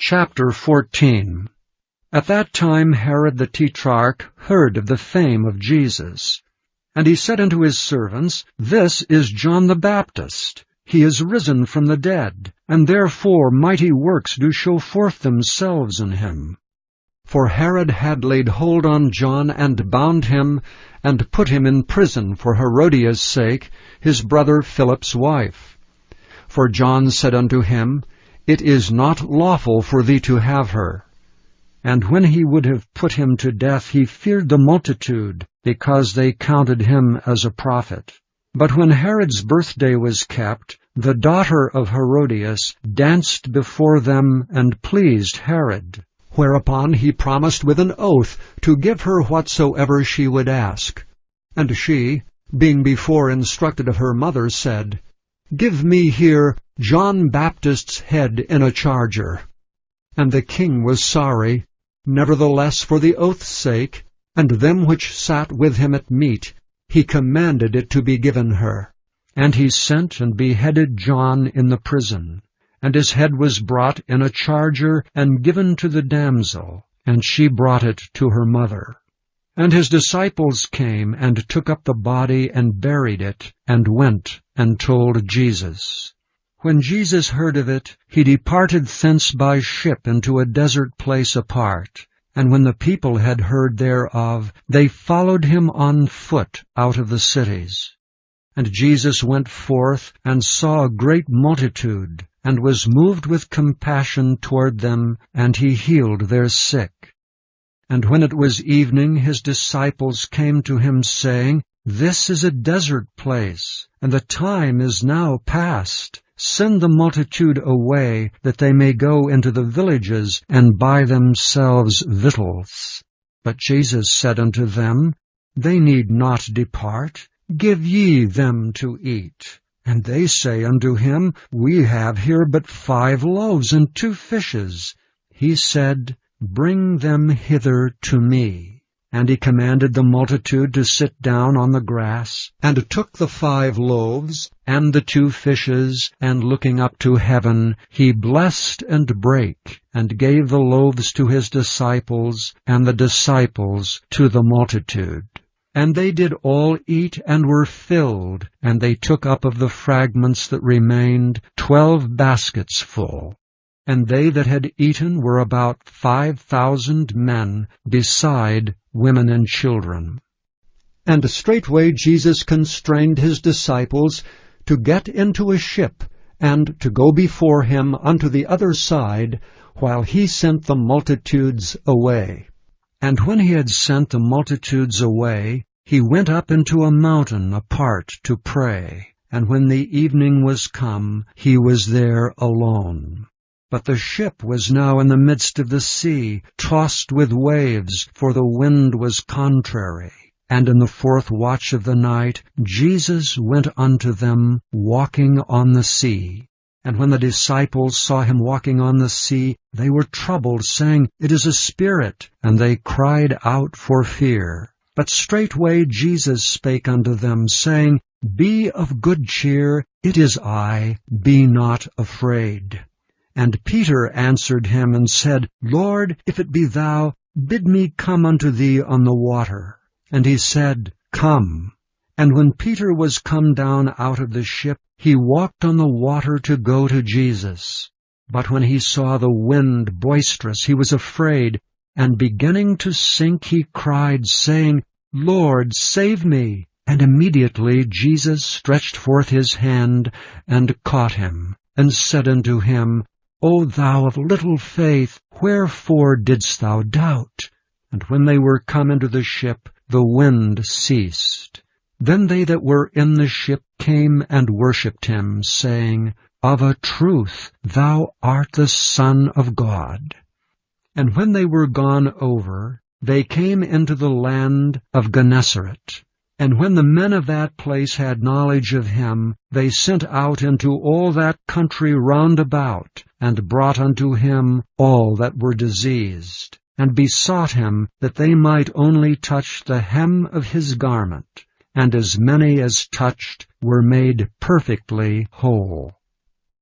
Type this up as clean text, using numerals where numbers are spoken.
Chapter 14. At that time Herod the Tetrarch heard of the fame of Jesus. And he said unto his servants, This is John the Baptist. He is risen from the dead, and therefore mighty works do show forth themselves in him. For Herod had laid hold on John, and bound him, and put him in prison for Herodias' sake, his brother Philip's wife. For John said unto him, It is not lawful for thee to have her. And when he would have put him to death, he feared the multitude, because they counted him as a prophet. But when Herod's birthday was kept, the daughter of Herodias danced before them and pleased Herod. Whereupon he promised with an oath to give her whatsoever she would ask. And she, being before instructed of her mother, said, Give me here John Baptist's head in a charger. And the king was sorry, nevertheless for the oath's sake, and them which sat with him at meat, he commanded it to be given her. And he sent and beheaded John in the prison. And his head was brought in a charger and given to the damsel, and she brought it to her mother. And his disciples came and took up the body and buried it, and went and told Jesus. When Jesus heard of it, he departed thence by ship into a desert place apart. And when the people had heard thereof, they followed him on foot out of the cities. And Jesus went forth and saw a great multitude, and was moved with compassion toward them, and he healed their sick. And when it was evening, his disciples came to him, saying, This is a desert place, and the time is now past. Send the multitude away, that they may go into the villages, and buy themselves victuals. But Jesus said unto them, They need not depart. Give ye them to eat. And they say unto him, We have here but 5 loaves and 2 fishes. He said, Bring them hither to me. And he commanded the multitude to sit down on the grass, and took the 5 loaves and the 2 fishes, and looking up to heaven, he blessed and brake, and gave the loaves to his disciples, and the disciples to the multitude. And they did all eat, and were filled, and they took up of the fragments that remained 12 baskets full. And they that had eaten were about 5,000 men, beside women and children. And straightway Jesus constrained his disciples to get into a ship, and to go before him unto the other side, while he sent the multitudes away. And when he had sent the multitudes away, he went up into a mountain apart to pray. And when the evening was come, he was there alone. But the ship was now in the midst of the sea, tossed with waves, for the wind was contrary. And in the 4th watch of the night, Jesus went unto them, walking on the sea. And when the disciples saw him walking on the sea, they were troubled, saying, It is a spirit. And they cried out for fear. But straightway Jesus spake unto them, saying, Be of good cheer, it is I, be not afraid. And Peter answered him and said, Lord, if it be thou, bid me come unto thee on the water. And he said, Come. And when Peter was come down out of the ship, he walked on the water to go to Jesus. But when he saw the wind boisterous, he was afraid, and beginning to sink, he cried, saying, Lord, save me. And immediately Jesus stretched forth his hand, and caught him, and said unto him, O thou of little faith, wherefore didst thou doubt? And when they were come into the ship, the wind ceased. Then they that were in the ship came and worshipped him, saying, Of a truth thou art the Son of God. And when they were gone over, they came into the land of Gennesaret. And when the men of that place had knowledge of him, they sent out into all that country round about, and brought unto him all that were diseased, and besought him that they might only touch the hem of his garment. And as many as touched were made perfectly whole.